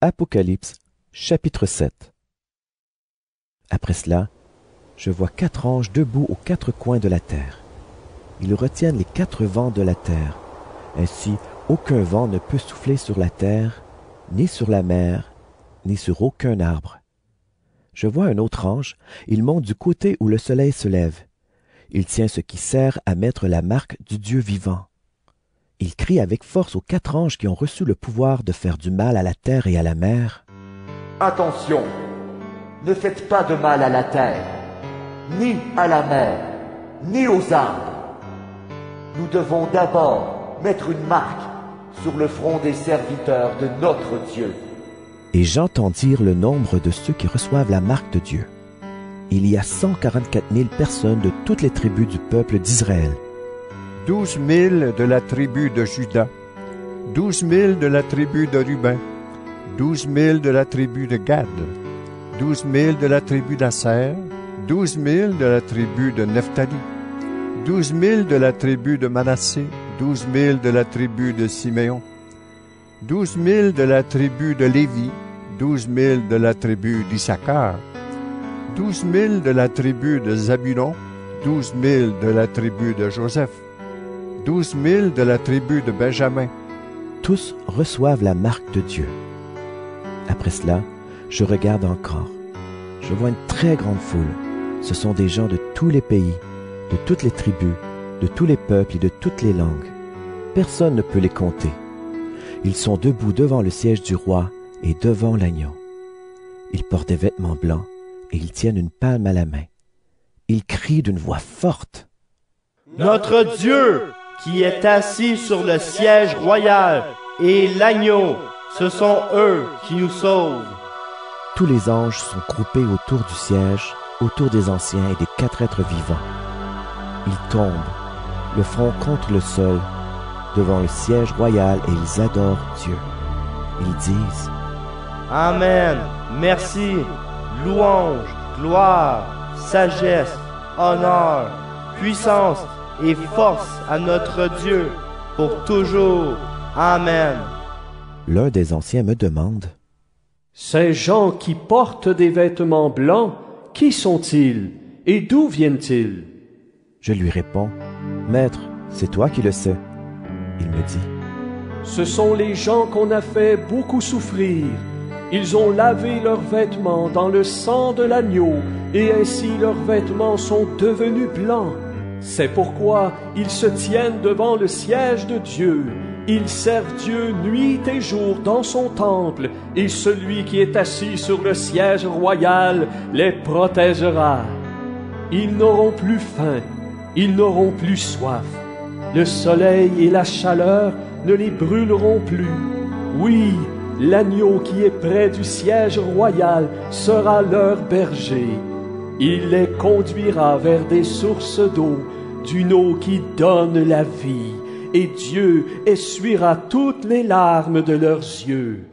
Apocalypse, chapitre 7. Après cela, je vois 4 anges debout aux 4 coins de la terre. Ils retiennent les 4 vents de la terre. Ainsi, aucun vent ne peut souffler sur la terre, ni sur la mer, ni sur aucun arbre. Je vois un autre ange, il monte du côté où le soleil se lève. Il tient ce qui sert à mettre la marque du Dieu vivant. Il crie avec force aux 4 anges qui ont reçu le pouvoir de faire du mal à la terre et à la mer. Attention, ne faites pas de mal à la terre, ni à la mer, ni aux arbres. Nous devons d'abord mettre une marque sur le front des serviteurs de notre Dieu. Et j'entends dire le nombre de ceux qui reçoivent la marque de Dieu. Il y a 144 000 personnes de toutes les tribus du peuple d'Israël. 12 000 de la tribu de Juda, 12 000 de la tribu de Ruben, 12 000 de la tribu de Gad, 12 000 de la tribu d'Asser, 12 000 de la tribu de Nephtali, 12 000 de la tribu de Manassé, 12 000 de la tribu de Siméon, 12 000 de la tribu de Lévi, 12 000 de la tribu d'Issachar, 12 000 de la tribu de Zabulon, 12 000 de la tribu de Joseph, 12 000 de la tribu de Benjamin. Tous reçoivent la marque de Dieu. Après cela, je regarde encore. Je vois une très grande foule. Ce sont des gens de tous les pays, de toutes les tribus, de tous les peuples et de toutes les langues. Personne ne peut les compter. Ils sont debout devant le siège du roi et devant l'agneau. Ils portent des vêtements blancs et ils tiennent une palme à la main. Ils crient d'une voix forte. Notre Dieu, qui est assis sur le siège royal, et l'agneau, ce sont eux qui nous sauvent. Tous les anges sont groupés autour du siège, autour des anciens et des 4 êtres vivants. Ils tombent, le front contre le sol, devant le siège royal et ils adorent Dieu. Ils disent « Amen, merci, louange, gloire, sagesse, honneur, puissance et force à notre Dieu, pour toujours. Amen. » L'un des anciens me demande « Ces gens qui portent des vêtements blancs, qui sont-ils et d'où viennent-ils » Je lui réponds « Maître, c'est toi qui le sais. » Il me dit « Ce sont les gens qu'on a fait beaucoup souffrir. Ils ont lavé leurs vêtements dans le sang de l'agneau, et ainsi leurs vêtements sont devenus blancs. C'est pourquoi ils se tiennent devant le siège de Dieu. Ils servent Dieu nuit et jour dans son temple, et celui qui est assis sur le siège royal les protégera. Ils n'auront plus faim, ils n'auront plus soif. Le soleil et la chaleur ne les brûleront plus. Oui, l'agneau qui est près du siège royal sera leur berger. Il les conduira vers des sources d'eau, d'une eau qui donne la vie, et Dieu essuiera toutes les larmes de leurs yeux.